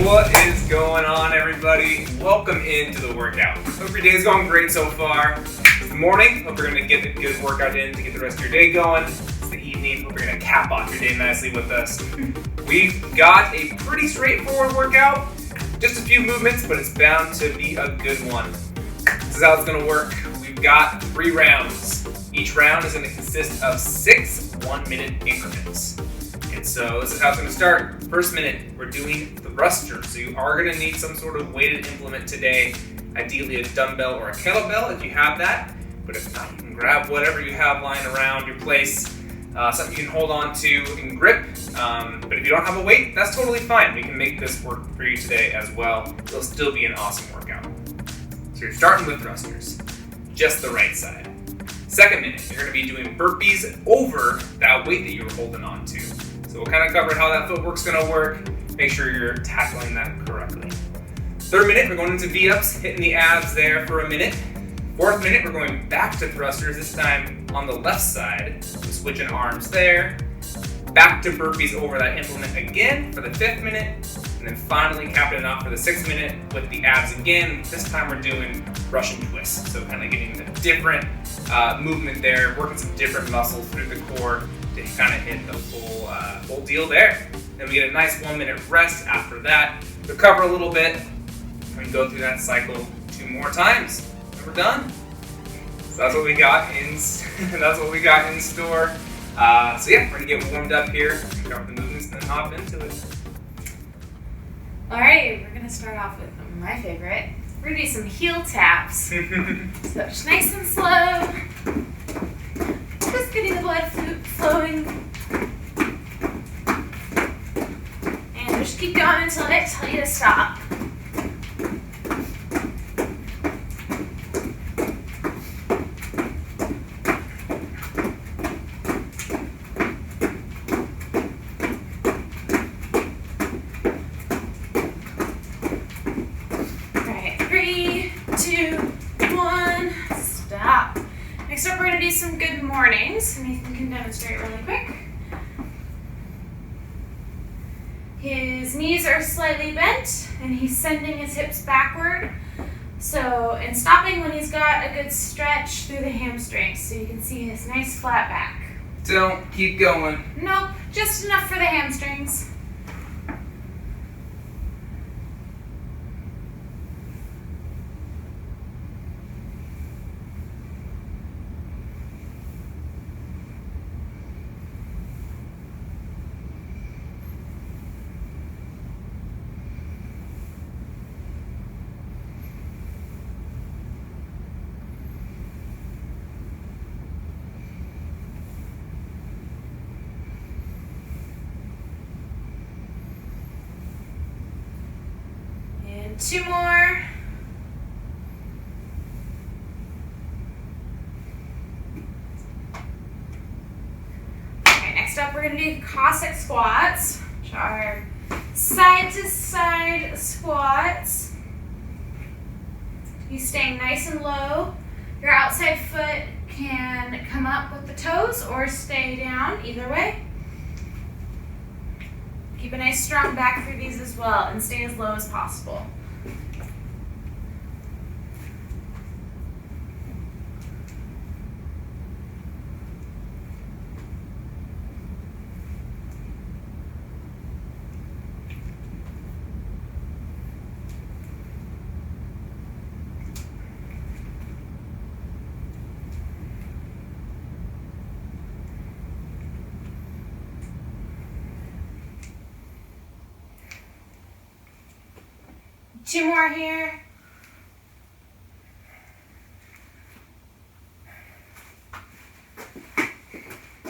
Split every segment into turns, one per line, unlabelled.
What is going on, everybody? Welcome into the workout. Hope your day's going great so far. It's the morning. Hope you're going to get a good workout in to get the rest of your day going. It's the evening. Hope you're going to cap off your day nicely with us. We've got a pretty straightforward workout. Just a few movements, but it's bound to be a good one. This is how it's going to work. We've got 3 rounds. Each round is going to consist of 6 1-minute increments. And so this is how it's going to start. First minute, we're doing thrusters. So you are going to need some sort of weighted implement today. Ideally a dumbbell or a kettlebell if you have that. But if not, you can grab whatever you have lying around your place. Something you can hold on to and grip. But if you don't have a weight, that's totally fine. We can make this work for you today as well. It'll still be an awesome workout. So you're starting with thrusters. Just the right side. Second minute, you're going to be doing burpees over that weight that you were holding on to. So we'll kind of cover how that footwork's going to work. Make sure you're tackling that correctly. Third minute, we're going into V-ups, hitting the abs there for a minute. Fourth minute, we're going back to thrusters, this time on the left side. Switching arms there. Back to burpees over that implement again for the 5th minute. And then finally capping it off for the 6th minute with the abs again. This time we're doing Russian twists. So kind of getting a different movement there, working some different muscles through the core to kind of hit the full deal there. Then we get a nice 1-minute rest after that. Recover a little bit. And go through that cycle 2 more times. And we're done. So that's what we got in. That's what we got in store. So yeah, we're gonna get warmed up here, cover the movements, and then hop into it.
Alright, we're gonna start off with my favorite. We're gonna do some heel taps. So just nice and slow. Just getting the blood flowing. And just keep going until I tell you to stop. Next up, we're going to do some good mornings. Nathan can demonstrate really quick. His knees are slightly bent, and he's sending his hips backward. And stopping when he's got a good stretch through the hamstrings, so you can see his nice flat back.
Don't keep going.
Nope, just enough for the hamstrings. And 2 more. Okay, next up we're going to do Cossack squats, which are side-to-side squats. You staying nice and low. Your outside foot can come up with the toes or stay down, either way. Keep a nice strong back through these as well and stay as low as possible. Two more here.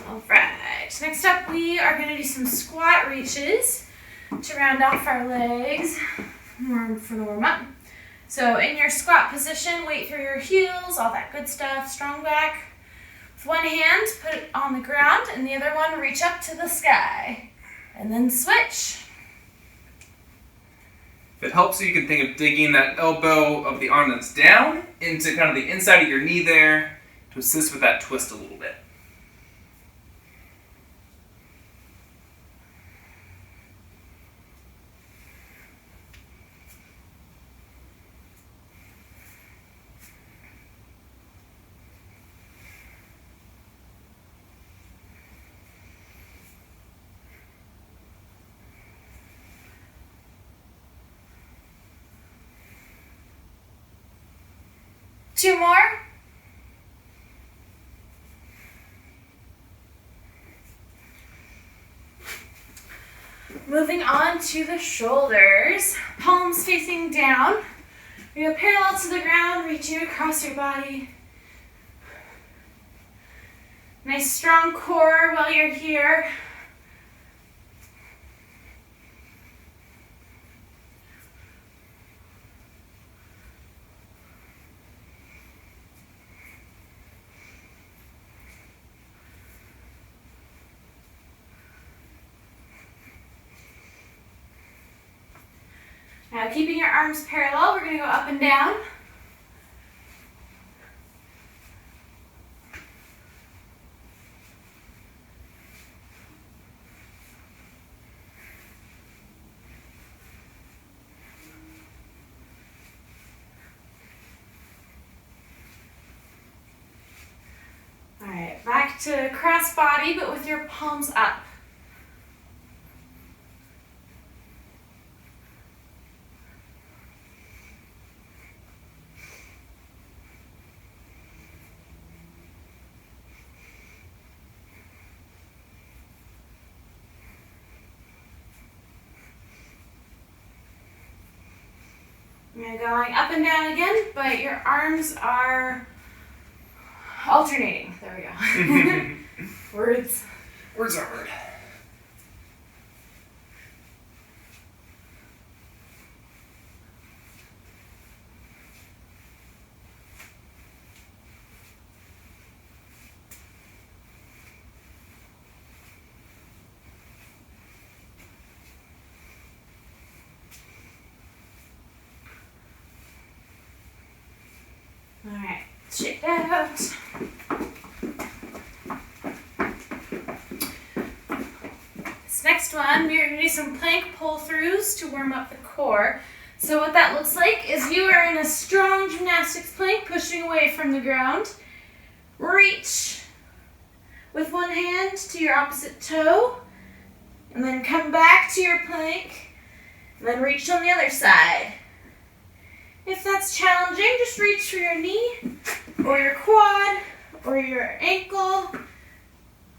All right, next up we are going to do some squat reaches to round off our legs for the warm up. So in your squat position, weight through your heels, all that good stuff, strong back. With one hand, put it on the ground, and the other one, reach up to the sky. And then switch.
If it helps you can think of digging that elbow of the arm that's down into kind of the inside of your knee there to assist with that twist a little bit.
2 more. Moving on to the shoulders. Palms facing down. You go parallel to the ground, reaching across your body. Nice strong core while you're here. Now keeping your arms parallel, we're going to go up and down. All right, back to cross body, but with your palms up. You're going up and down again, but your arms are alternating. There we go. Words.
Words are hard.
All right, shake that out. This next one, we're going to do some plank pull-throughs to warm up the core. So what that looks like is you are in a strong gymnastics plank, pushing away from the ground. Reach with one hand to your opposite toe, and then come back to your plank, and then reach on the other side. If that's challenging, just reach for your knee, or your quad, or your ankle,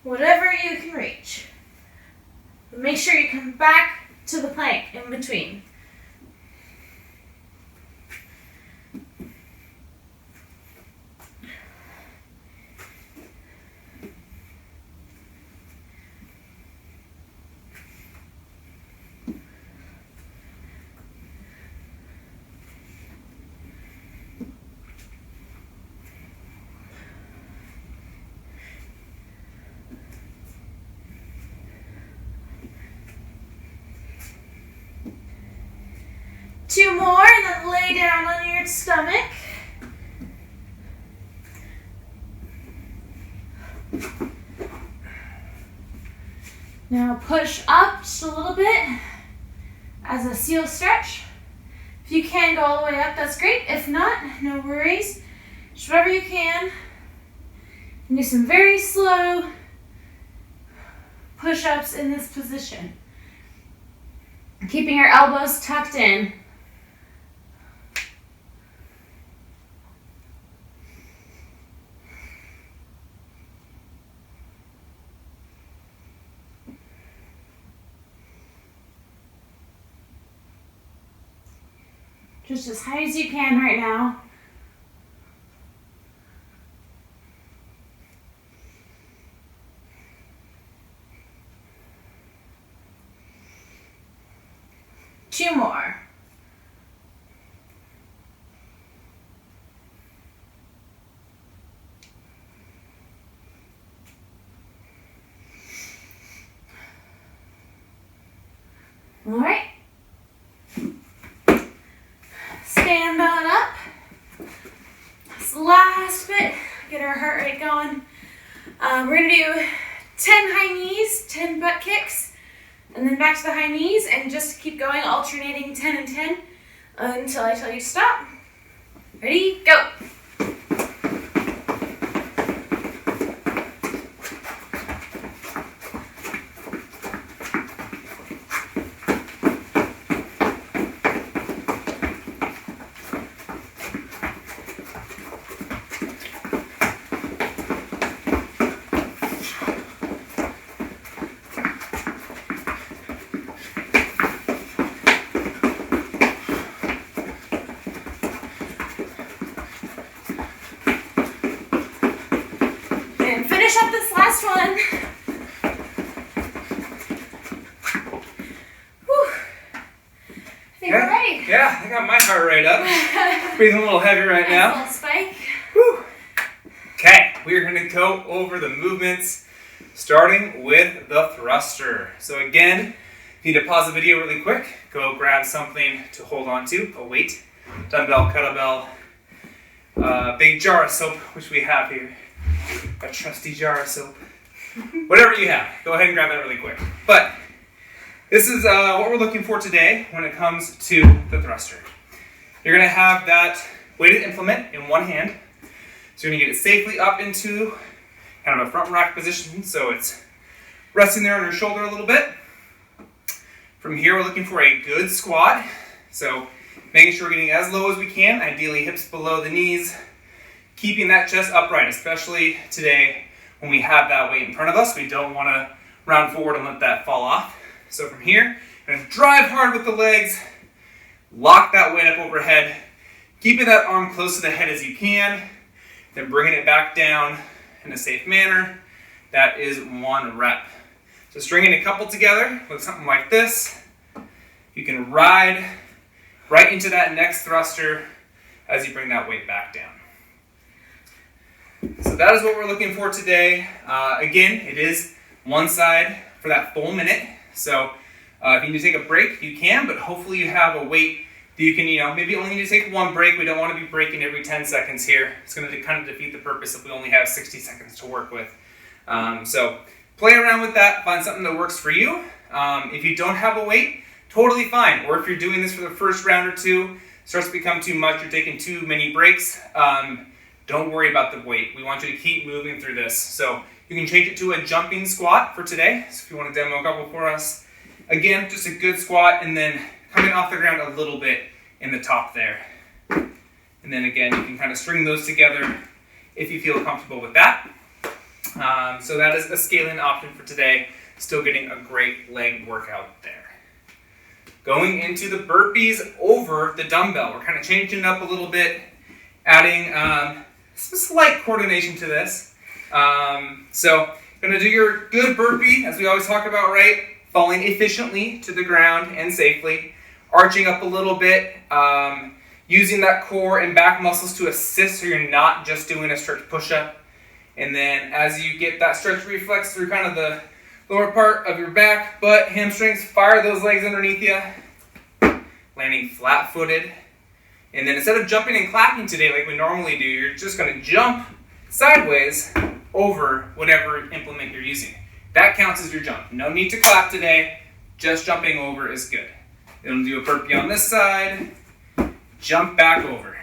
whatever you can reach. But make sure you come back to the plank in between. Two more, and then lay down on your stomach. Now push up just a little bit as a seal stretch. If you can go all the way up, that's great. If not, no worries. Just whatever you can. And do some very slow push-ups in this position. Keeping your elbows tucked in. Just as high as you can right now. Two more. All right. Stand on up. This last bit, get our heart rate going. We're gonna do 10 high knees, 10 butt kicks, and then back to the high knees, and just keep going, alternating 10 and 10 until I tell you to stop. Ready, go.
Yeah, I got my heart rate up. Breathing a little heavy right now.
Nice little spike.
Whew. Okay, we're going to go over the movements, starting with the thruster. So again, if you need to pause the video really quick, go grab something to hold on to, a weight, dumbbell, kettlebell, big jar of soap, which we have here, a trusty jar of soap. Whatever you have, go ahead and grab that really quick. But this is what we're looking for today when it comes to the thruster. You're going to have that weighted implement in one hand. So you're going to get it safely up into kind of a front rack position, so it's resting there on your shoulder a little bit. From here, we're looking for a good squat. So making sure we're getting as low as we can, ideally hips below the knees, keeping that chest upright, especially today when we have that weight in front of us. We don't want to round forward and let that fall off. So from here, you're going to drive hard with the legs, lock that weight up overhead, keeping that arm close to the head as you can, then bringing it back down in a safe manner. That is one rep. So stringing a couple together with something like this, you can ride right into that next thruster as you bring that weight back down. So that is what we're looking for today. Again, it is one side for that full minute. So if you need to take a break, you can, but hopefully you have a weight that you can, maybe only need to take one break. We don't want to be breaking every 10 seconds here. It's going to kind of defeat the purpose if we only have 60 seconds to work with. So play around with that, find something that works for you. If you don't have a weight, totally fine. Or if you're doing this for the first round or two, starts to become too much, you're taking too many breaks, don't worry about the weight. We want you to keep moving through this. So you can change it to a jumping squat for today. So if you want to demo a couple for us. Again, just a good squat and then coming off the ground a little bit in the top there. And then again, you can kind of string those together if you feel comfortable with that. So that is a scaling option for today. Still getting a great leg workout there. Going into the burpees over the dumbbell. We're kind of changing it up a little bit, adding some slight coordination to this. So gonna do your good burpee, as we always talk about, right? Falling efficiently to the ground and safely. Arching up a little bit, using that core and back muscles to assist so you're not just doing a stretch push-up. And then as you get that stretch reflex through kind of the lower part of your back, butt, hamstrings, fire those legs underneath you. Landing flat-footed. And then instead of jumping and clapping today like we normally do, you're just going to jump sideways over whatever implement you're using. That counts as your jump. No need to clap today, just jumping over is good. Then we'll do a burpee on this side, jump back over.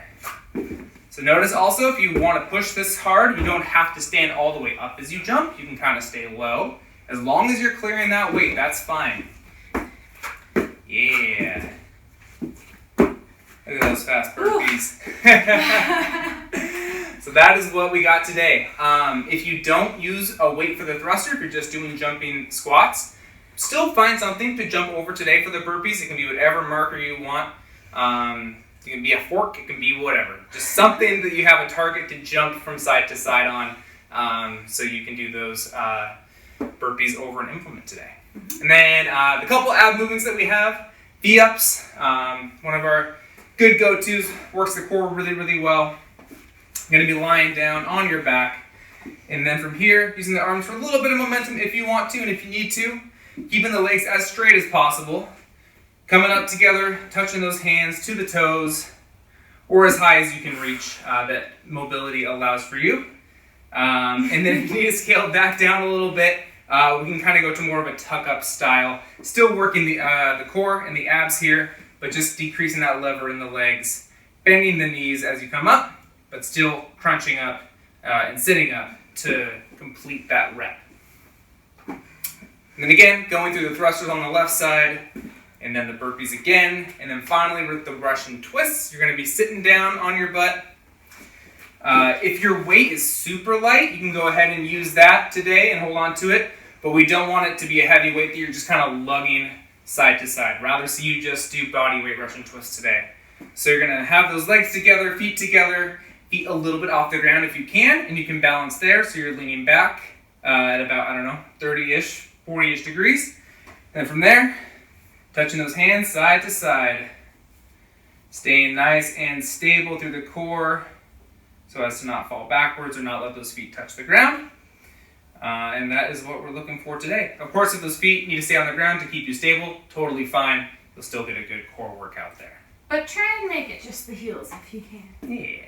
So notice also if you want to push this hard, you don't have to stand all the way up as you jump. You can kind of stay low. As long as you're clearing that weight, that's fine. Yeah. Look at those fast burpees. So that is what we got today. If you don't use a weight for the thruster, if you're just doing jumping squats, still find something to jump over today for the burpees. It can be whatever marker you want. It can be a fork, it can be whatever. Just something that you have a target to jump from side to side on, so you can do those burpees over an implement today. And then the couple ab movements that we have, V-ups, one of our good go-tos, works the core really, really well. You're going to be lying down on your back. And then from here, using the arms for a little bit of momentum if you want to and if you need to. Keeping the legs as straight as possible. Coming up together, touching those hands to the toes, or as high as you can reach that mobility allows for you. And then if you need to scale back down a little bit, we can kind of go to more of a tuck-up style. Still working the core and the abs here, but just decreasing that lever in the legs. Bending the knees as you come up, but still crunching up and sitting up to complete that rep. And then again, going through the thrusters on the left side, and then the burpees again, and then finally with the Russian twists, you're going to be sitting down on your butt. If your weight is super light, you can go ahead and use that today and hold on to it, but we don't want it to be a heavy weight that you're just kind of lugging side to side. Rather see you just do body weight Russian twists today. So you're going to have those legs together, feet a little bit off the ground if you can, and you can balance there, so you're leaning back at about, 30-ish, 40-ish degrees. Then from there, touching those hands side to side. Staying nice and stable through the core so as to not fall backwards or not let those feet touch the ground. And that is what we're looking for today. Of course, if those feet need to stay on the ground to keep you stable, totally fine. You'll still get a good core workout there.
But try and make it just the heels if you can.
Yeah.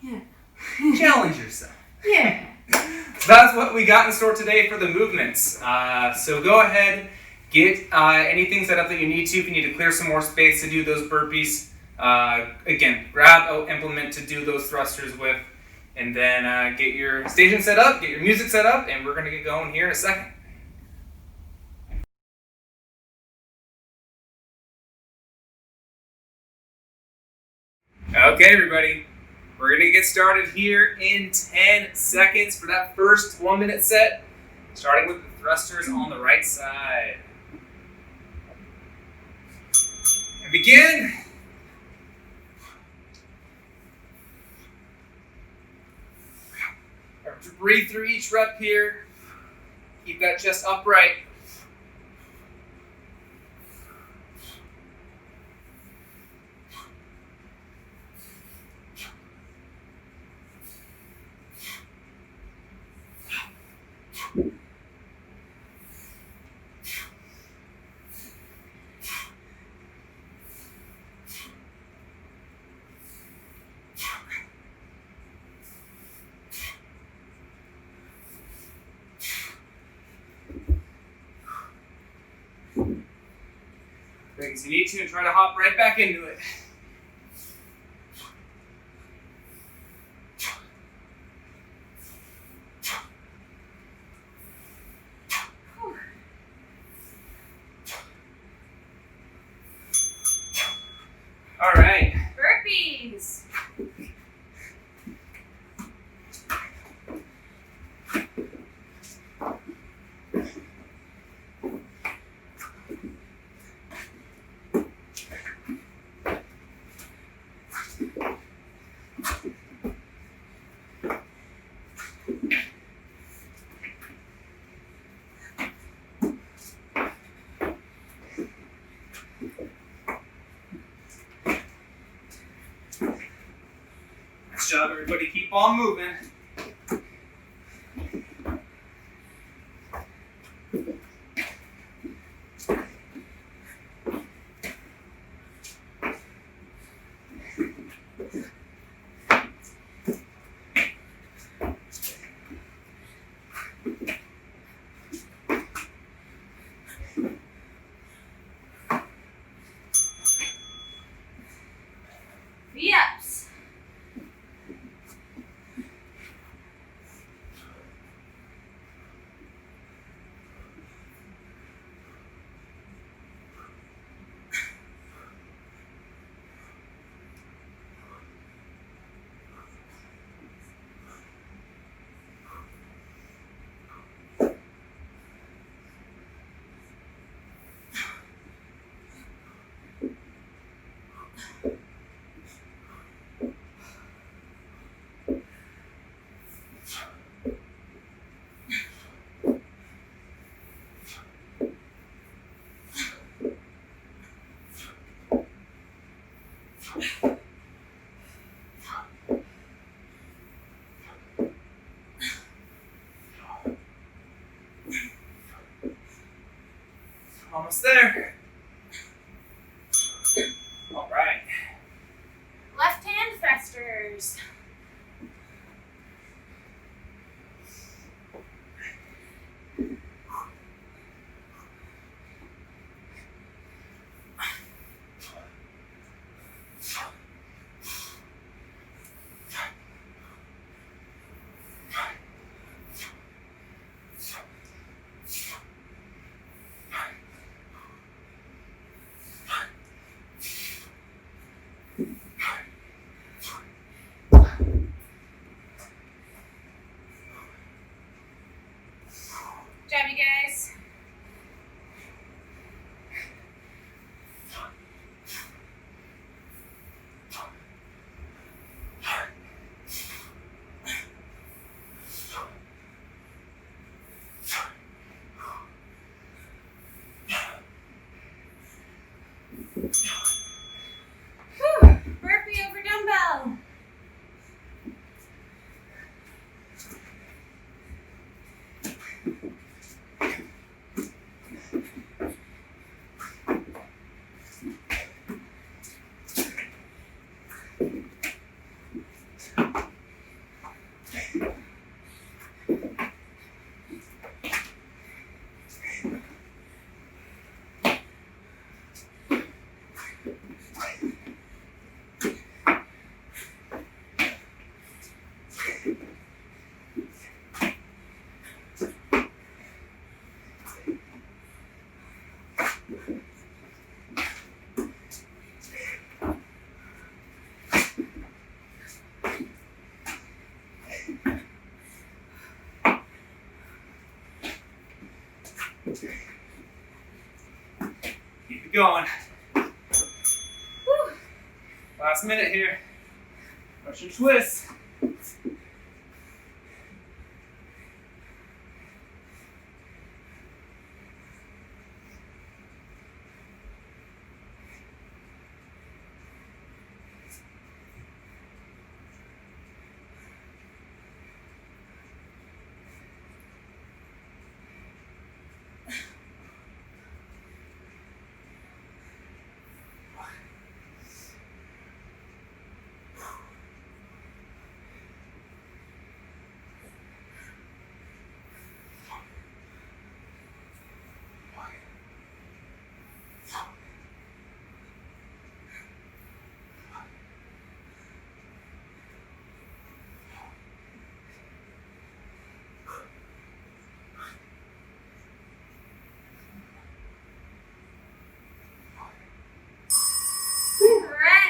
Yeah.
Challenge yourself.
Yeah.
So that's what we got in store today for the movements. So go ahead, get anything set up that you need to. If you need to clear some more space to do those burpees, again, grab an implement to do those thrusters with, and then get your station set up, get your music set up, and we're going to get going here in a second. Okay, everybody, we're going to get started here in 10 seconds for that first 1 minute set, starting with the thrusters on the right side. And begin. Breathe through each rep here. Keep that chest upright. Big as you need to and try to hop right back into it. All right.
Burpees.
Nice job, everybody. Keep on moving.
V-ups.
Almost there. All right.
Left hand thrusters. Good job, you guys. Whew.
Keep it going. Woo. Last minute here. Russian twist.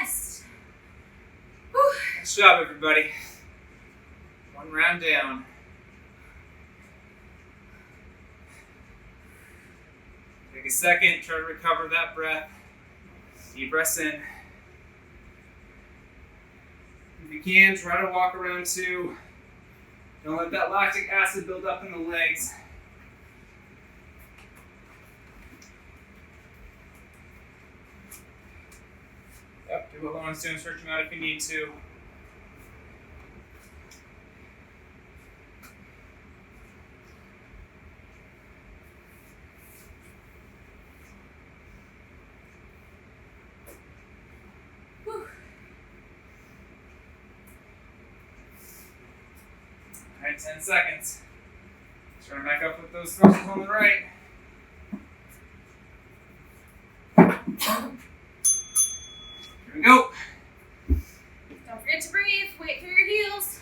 Rest. Whew.
Nice job, everybody. One round down. Take a second, try to recover that breath. Deep breaths in. If you can, try to walk around too. Don't let that lactic acid build up in the legs. Yep, do what Lauren's doing, stretch them out if you need to. Alright, 10 seconds. Turn back up with those thrusters on the right. Here we go.
Don't forget to breathe. Wait for your heels.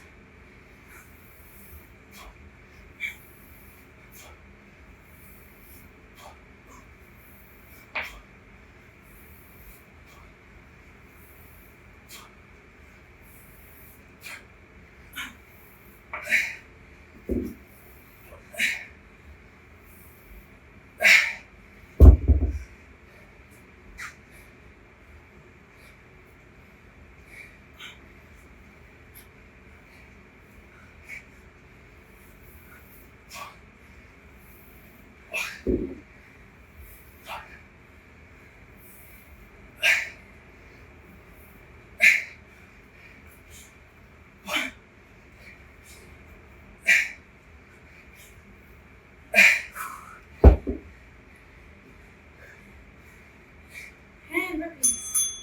And burpees.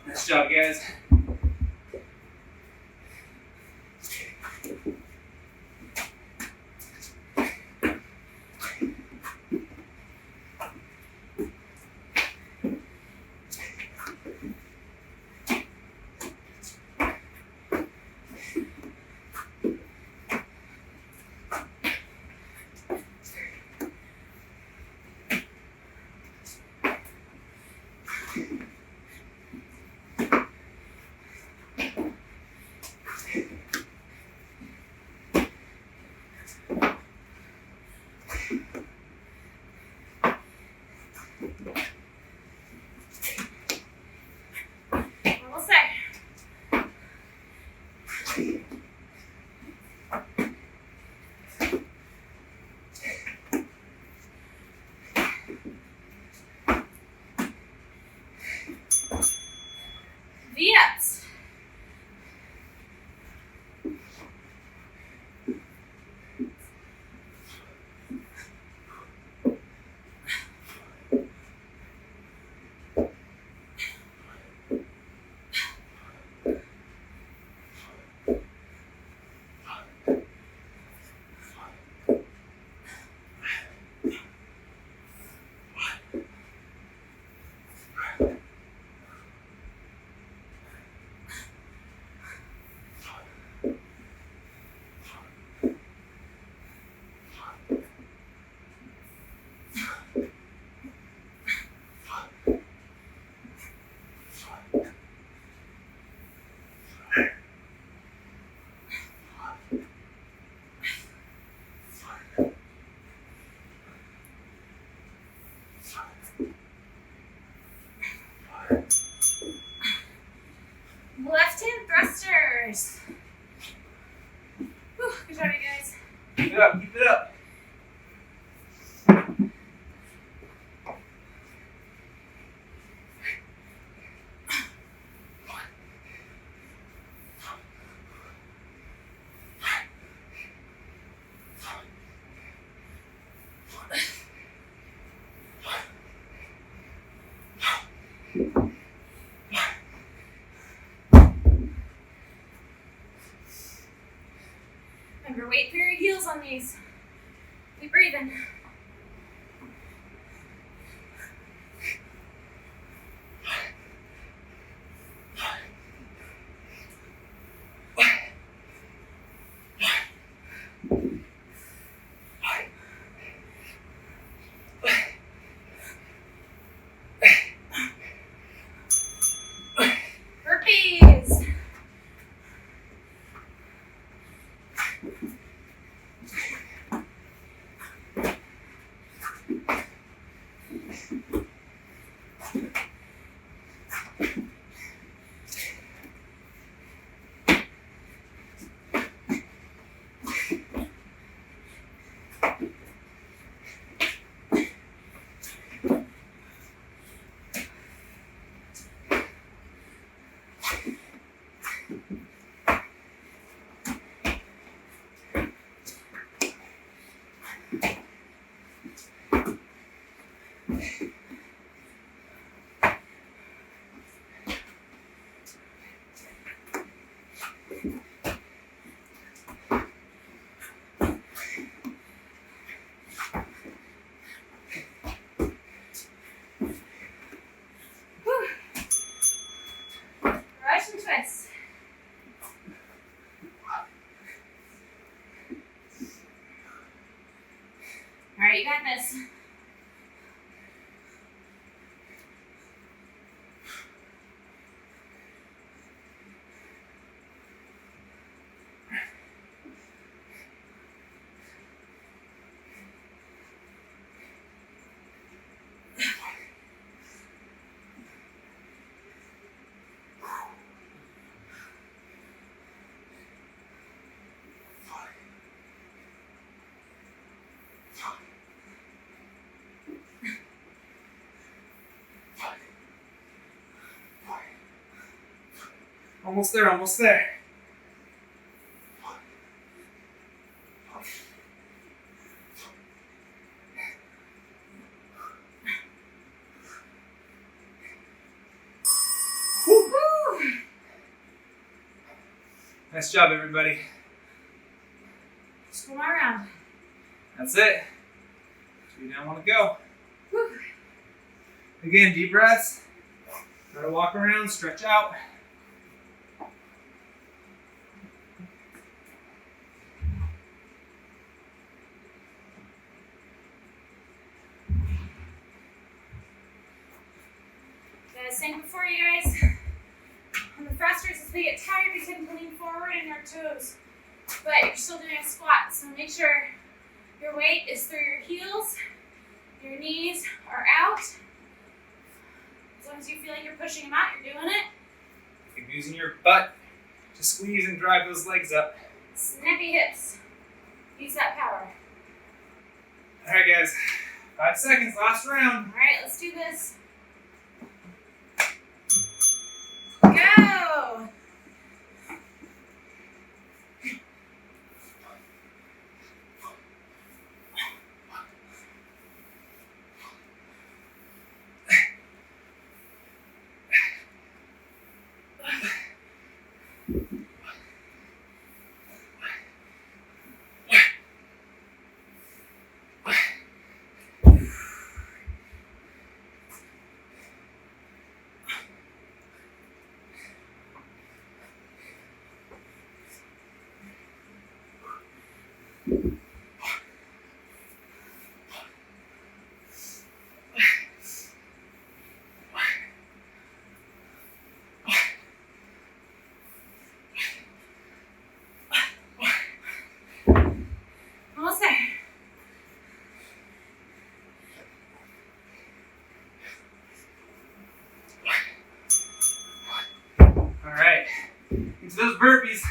Nice job, guys.
Almost there. V-ups. Remember, wait for your heels on these. Keep breathing. Burpees. Russian twist. All right, you got this.
Almost there, almost there.
Woo!
Nice job, everybody.
Just one more round.
That's it. We now want to go.
Woo.
Again, deep breaths. Try to walk around, stretch out.
Same before you guys. On the thrusters, as they get tired, you can lean forward in your toes. But you're still doing a squat, so make sure your weight is through your heels, your knees are out. As long as you feel like you're pushing them out, you're doing it.
Keep using your butt to squeeze and drive those legs up.
Snappy hips. Use that power.
All right, guys. 5 seconds, last round.
All right, let's do this. Go! Almost there.
All right. Into those burpees.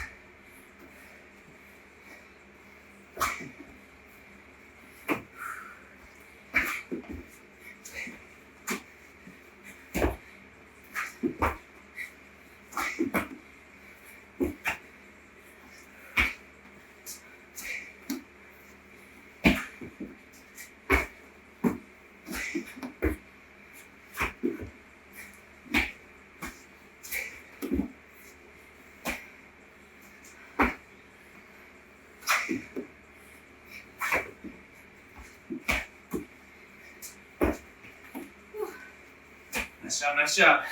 Nice job, nice job.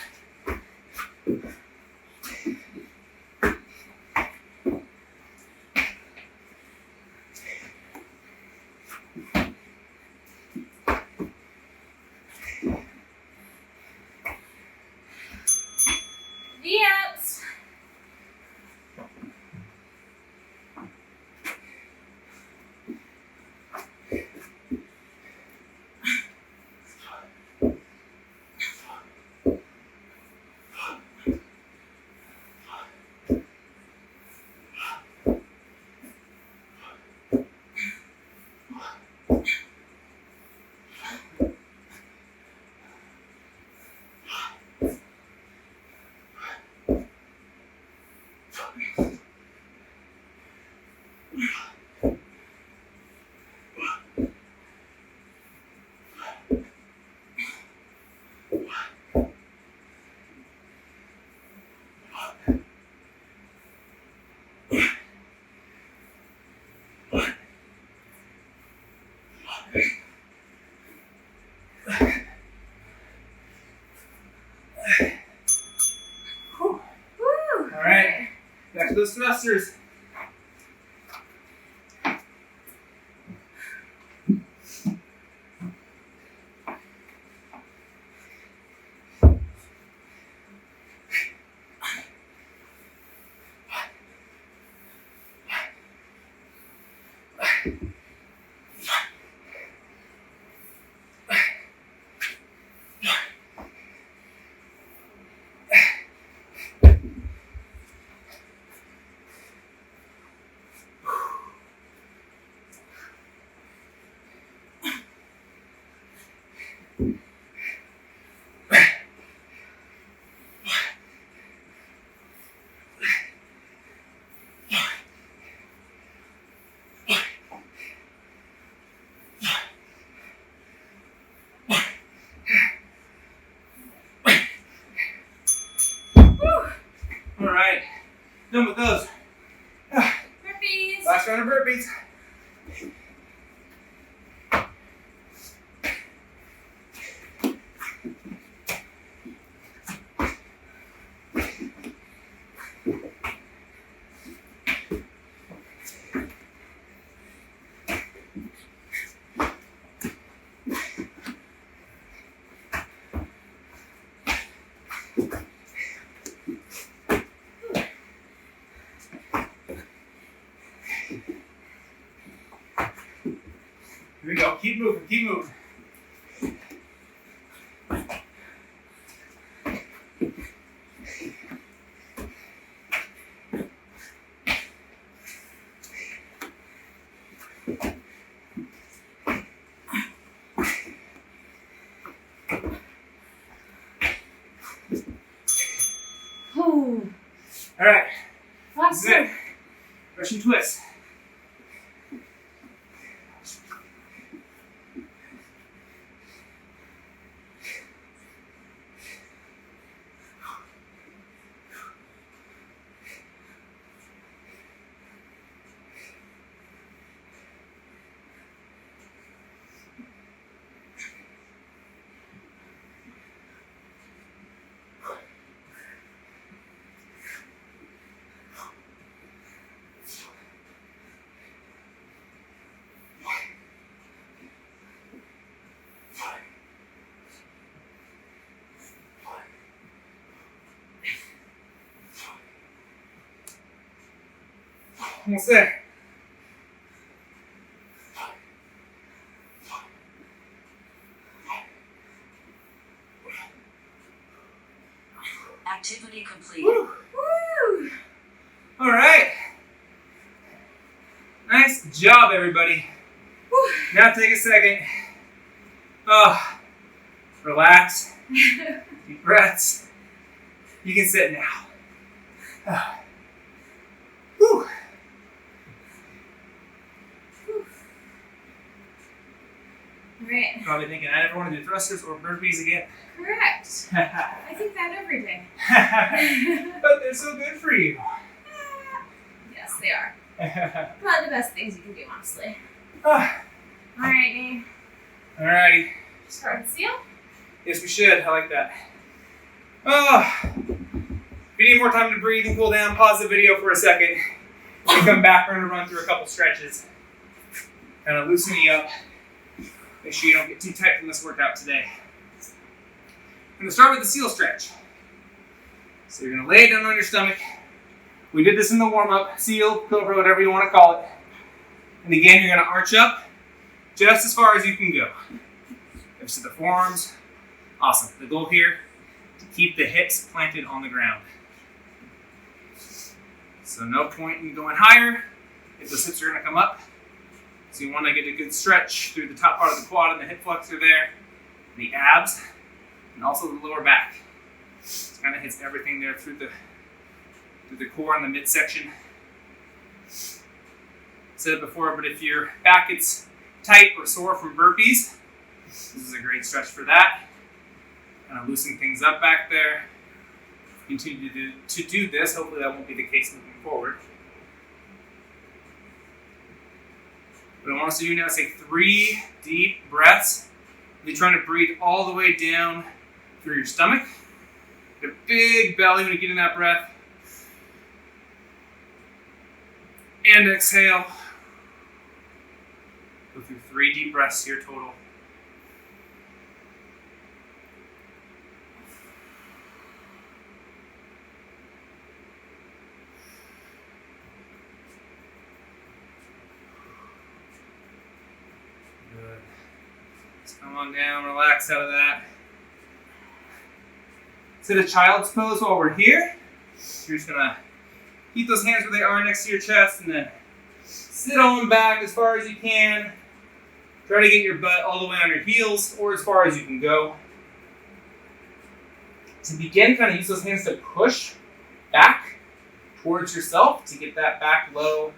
V-ups.
All right, back to those thrusters. All right, done with those.
Burpees.
Last round of burpees. Here we go. Keep moving. Keep moving.
Ooh.
All right.
Last
Good.
one.
Russian twist. Almost there.
Activity complete.
Woo.
Woo.
All right. Nice job, everybody.
Woo.
Now take a second. Relax. Deep breaths. You can sit now. Whew.
Right.
Probably thinking I never want to do thrusters or burpees again.
Correct. I think that every day.
But they're so good for you.
Yes, they are. One of the best things you can do, honestly.
Ah,
Alright, Nate.
Alrighty.
Start with seal.
Yes, we should. I like that. If you need more time to breathe and cool down, pause the video for a second. And come back, we're going to run through a couple stretches. Kind of loosen you up. Make sure you don't get too tight from this workout today. I'm going to start with the seal stretch. So you're going to lay down on your stomach. We did this in the warm-up. Seal, cobra, whatever you want to call it. And again, you're going to arch up just as far as you can go. Hips to the forearms. Awesome. The goal here, to keep the hips planted on the ground. So no point in going higher if those hips are going to come up. So you want to get a good stretch through the top part of the quad and the hip flexor there, the abs, and also the lower back. It kind of hits everything there through the core and the midsection. Said it before, but if your back gets tight or sore from burpees, this is a great stretch for that. Kind of loosening things up back there. Continue to do this. Hopefully that won't be the case moving forward. What I want us to do now is take 3 deep breaths. You're trying to breathe all the way down through your stomach. Get a big belly when you get in that breath. And exhale. Go through 3 deep breaths here total. Good. Let's come on down, relax out of that. Sit a child's pose while we're here. You're just gonna keep those hands where they are next to your chest and then sit on back as far as you can. Try to get your butt all the way on your heels or as far as you can go. To begin, kind of use those hands to push back towards yourself to get that back low,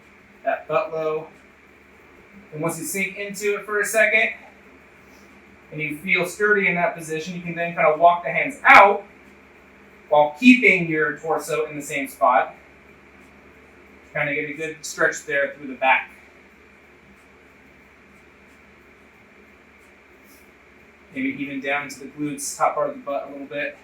that butt low. And once you sink into it for a second and you feel sturdy in that position, you can then kind of walk the hands out while keeping your torso in the same spot. Kind of get a good stretch there through the back. Maybe even down into the glutes, top part of the butt a little bit.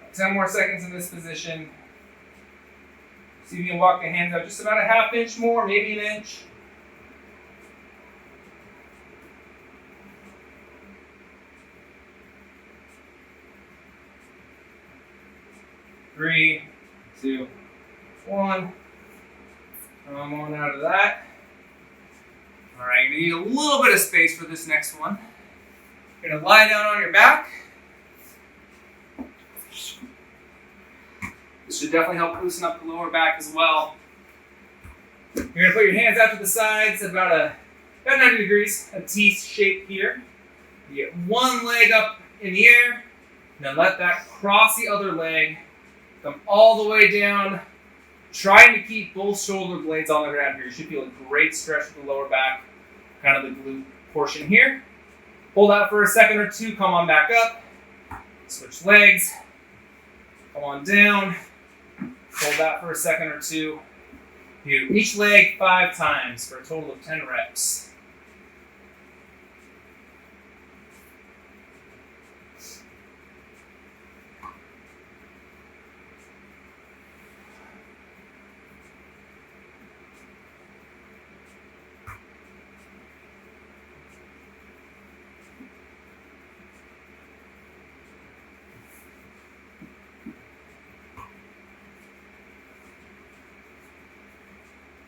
About 10 more seconds in this position. See if you can walk the hands out just about a ½ inch more, maybe an inch. Three, 2, 1. Come on out of that. All right, you need a little bit of space for this next one. You're gonna lie down on your back. This should definitely help loosen up the lower back as well. You're gonna put your hands out to the sides about 90 degrees, a T shape here. You get one leg up in the air, and then let that cross the other leg. Come all the way down, trying to keep both shoulder blades on the ground here. You should feel a great stretch with the lower back, kind of the glute portion here. Hold out for a second or two, come on back up. Switch legs, come on down. Hold that for a second or two. Do each leg 5 times for a total of 10 reps.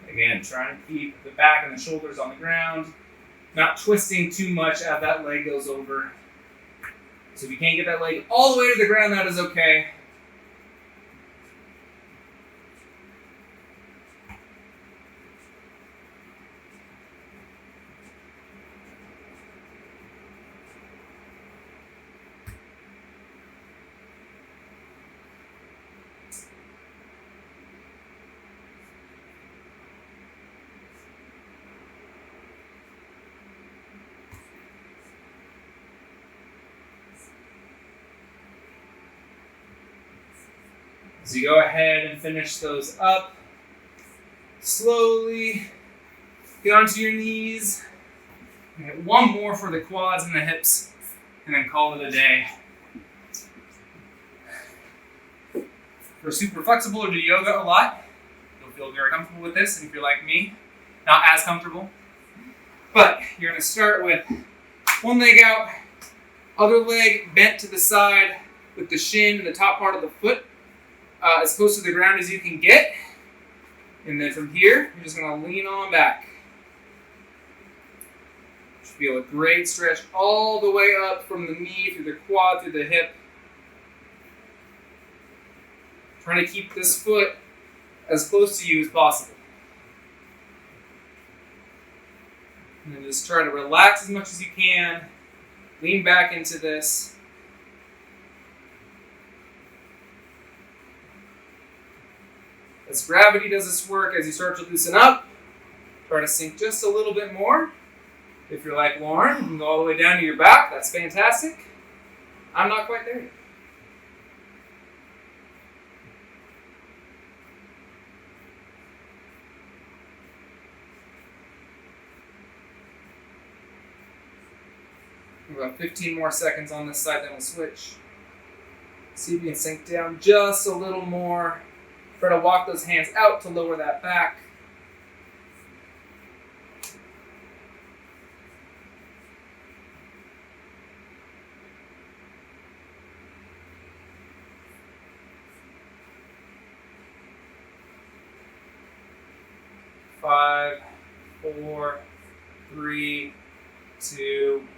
Again, trying to keep the back and the shoulders on the ground, not twisting too much as that leg goes over. So if you can't get that leg all the way to the ground, that is okay. So you go ahead and finish those up. Slowly get onto your knees. And get one more for the quads and the hips, and then call it a day. If you're super flexible or do yoga a lot, you'll feel very comfortable with this. And if you're like me, not as comfortable. But you're going to start with one leg out, other leg bent to the side with the shin and the top part of the foot as close to the ground as you can get. And then from here, you're just going to lean on back. Feel a great stretch all the way up from the knee, through the quad, through the hip. Trying to keep this foot as close to you as possible. And then just try to relax as much as you can. Lean back into this. As gravity does its work, as you start to loosen up, try to sink just a little bit more. If you're like Lauren, you can go all the way down to your back. That's fantastic. I'm not quite there yet. About 15 more seconds on this side, then we'll switch. See if you can sink down just a little more. Try to walk those hands out to lower that back. Five, 4, 3, 2,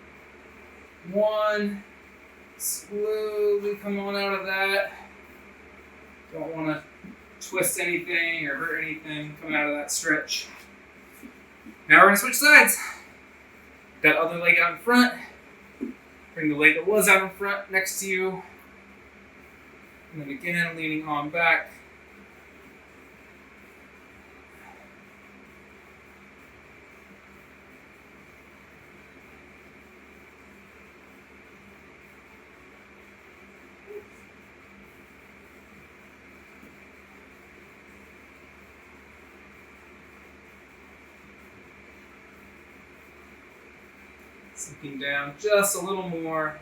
1. Slowly come on out of that. Don't want to twist anything or hurt anything. Come out of that stretch. Now we're going to switch sides. That other leg out in front. Bring the leg that was out in front next to you. And then again, leaning on back. Sinking down just a little more.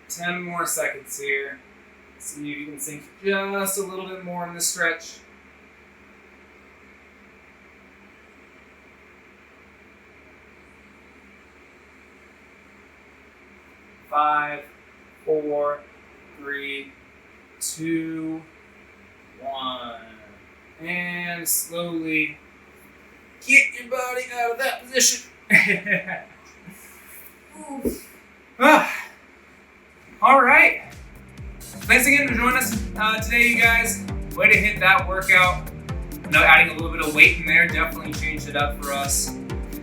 Ten more seconds here. See if you can sink just a little bit more in this stretch. 5, 4, 3, 2, 1. And slowly get your body out of that position. All right. Thanks again for joining us today, you guys. Way to hit that workout. I know adding a little bit of weight in there definitely changed it up for us.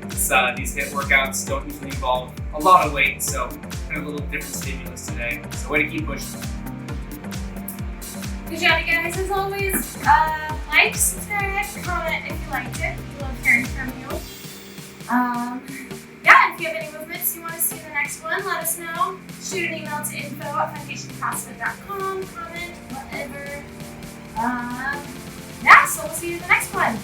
These HIIT workouts don't usually involve a lot of weight, so kind of a little different stimulus today. So way to keep pushing.
Good job, you guys. As always, like, subscribe, comment if you liked it. We love hearing from you. If you have any movements you want to see in the next one, let us know. Shoot an email to info@foundationcrossfit.com, comment, whatever. So we'll see you in the next one.